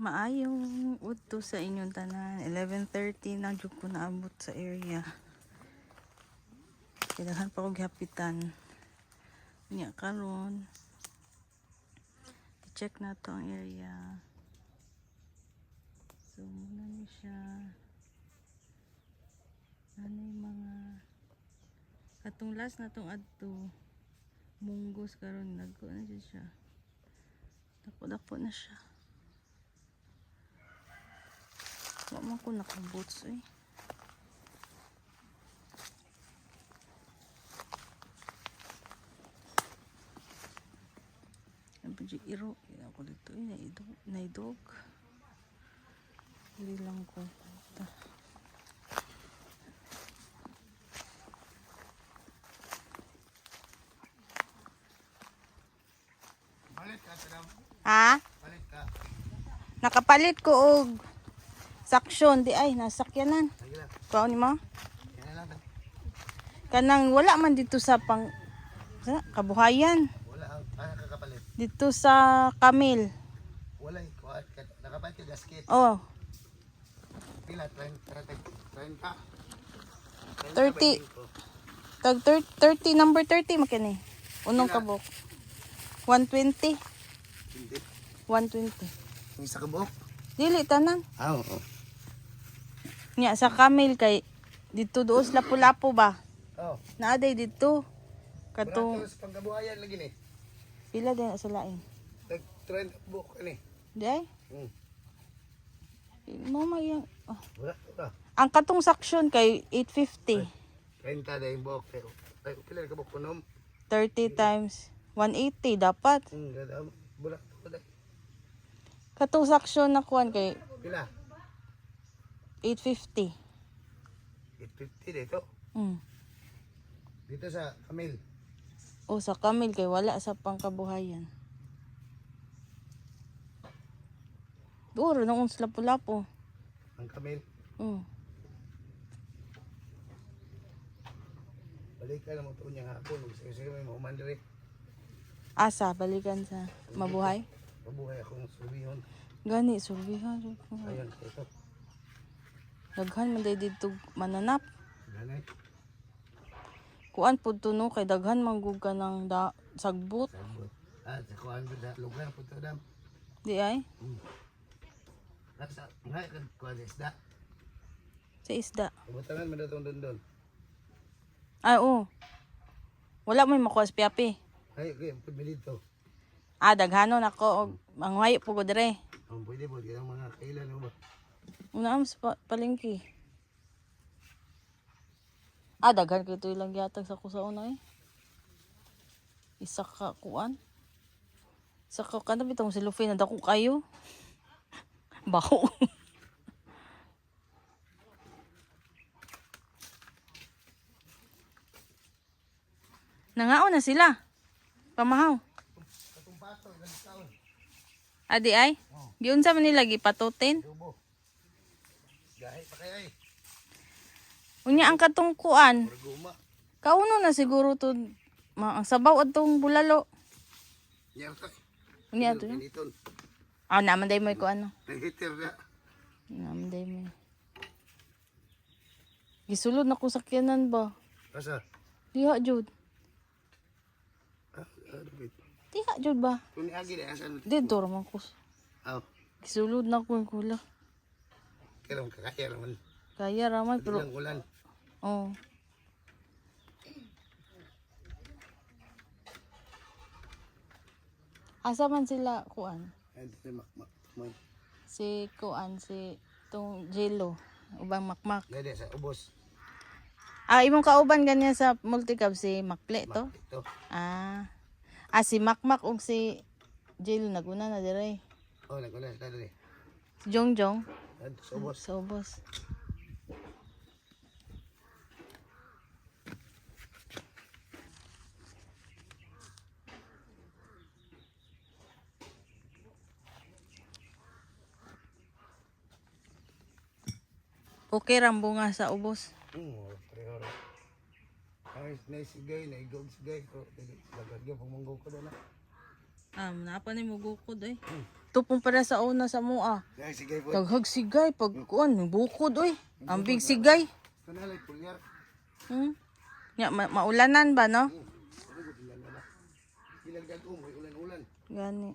Maayong udto sa inyong tanan. 11:30 na jud ko naabot sa area. Kailangan pa kong hapitan. Nya karon. I-check na to ang area. So muna ni siya. Nanay mga katong last na tong adto. Munggos karon nagko na siya. Dako-dako na siya. Wala man ko naka-boots eh. Ang iro. Ako dito eh. Naidog. Hindi lang ko. Ito. Palit ka, Tram. Ha? Palit ka. Nakapalit ko og saksyon di ay nasakyanan. Lagi lang. Kuha ni mo? Yan na lang. Kanang wala man dito sa kabuhayan. Wala ang kakapalit. Dito sa Camille. Wala yung kuhat ka. Nakapalit ka gasket. Oh, Pila, 30 ka. 30. Tag 30 number 30 makini. Unong kabok. 120. Hindi. 120. Yung isa ka buhok? Dili tanan. Oo. Nya sa Camille kay dito doos lapu-lapu ba? Oo. Naaday dito. Katong. Katong Sa pangkabuhayan lagi ni. pila din sa lain. Nag-trend buhok ka ni. Di ay? Mo mayang Wala. ang katong saksyon kay 850. 30 na yung buhok. Pero, pila ka buhok kunom? 30 times 180 dapat. Ganda. Wala. Katong saksyon na kuan kay Pila? 850. 850 dito. Dito sa Camille. O sa Camille kay wala sa pangkabuhayan. Duro nung uns lapu-lapu. Ang Camille. Balik ka na mo ito niyang hapon. Sige may maumandari. Asa balikan sa mabuhay. Mabuhay akong subihon. Gani sulbihan. Ayun, ito. Daghan man day dito mananap. Ganay. Kuan pud tuno kay daghan manggug ka ng sagbot. Sabot. Sa kuhaan ko na lugar po ito dam. Di ay? Nasa, ngay ka kuhaan sa isda. Sa isda. Kubutangan mo datong doon. Ay oo. Wala mo makuha sa piapi. Ay, okay, pabili ito. Daghanon ako og mangwayo pugod dire. Pwede po, kaya mga kailan mo ba? Una sa palengke. Daghan kay ito ilang yatag sa kusauna eh. Isa ka kuan. Isa ka kanang bitong silufin na dako kayo. Baho. Nangaon na sila. Pamahaw. Katong pato, ilang taon. Adi ay? Giunsa man nila gipatutin? Tubo. Gahay pa kaya eh. Unya ang katong kuan. Maraguma. Kauno na siguro to ang sabaw adtong bulalo. Yan ka. Unya ato. Piniton. Naman day mo ko ano. Nag-hitter na. Naman day mo. Gisulod na ko sakyanan ba? Asa? Diha jud. David. Diha jud ba? Kung niagi na, asan? Dito raman ko. Gisulod na ko yung kula. Kailan kakaya naman. Kaya raman pero Ilang ulan. oh. Asa man sila kuan? Ay, dito makmak. Si kuan si tong Jello ubang makmak. Dede sa ubos. Imong kauban ganyan sa multicab si Makle to? Ito. Si Makmak ug si Jello naguna na dire. Oh, nag-ulan sa dede. Si Jongjong Sa ubos. sa ubos. Okay ram bunga sa ubos. Pareho rin. Ay, naisigay, naigog sigay ko. Lagad yung pamanggaw ko doon na. Napa ni mo gukod eh. Tupong para sa una sa mua. Dahil sige po. Daghag sigay pag kuan bukod oy. Ang big sigay. Kanalay pulyar. Nya maulanan ba no? Ilang dag-o, may ulan-ulan. Gani.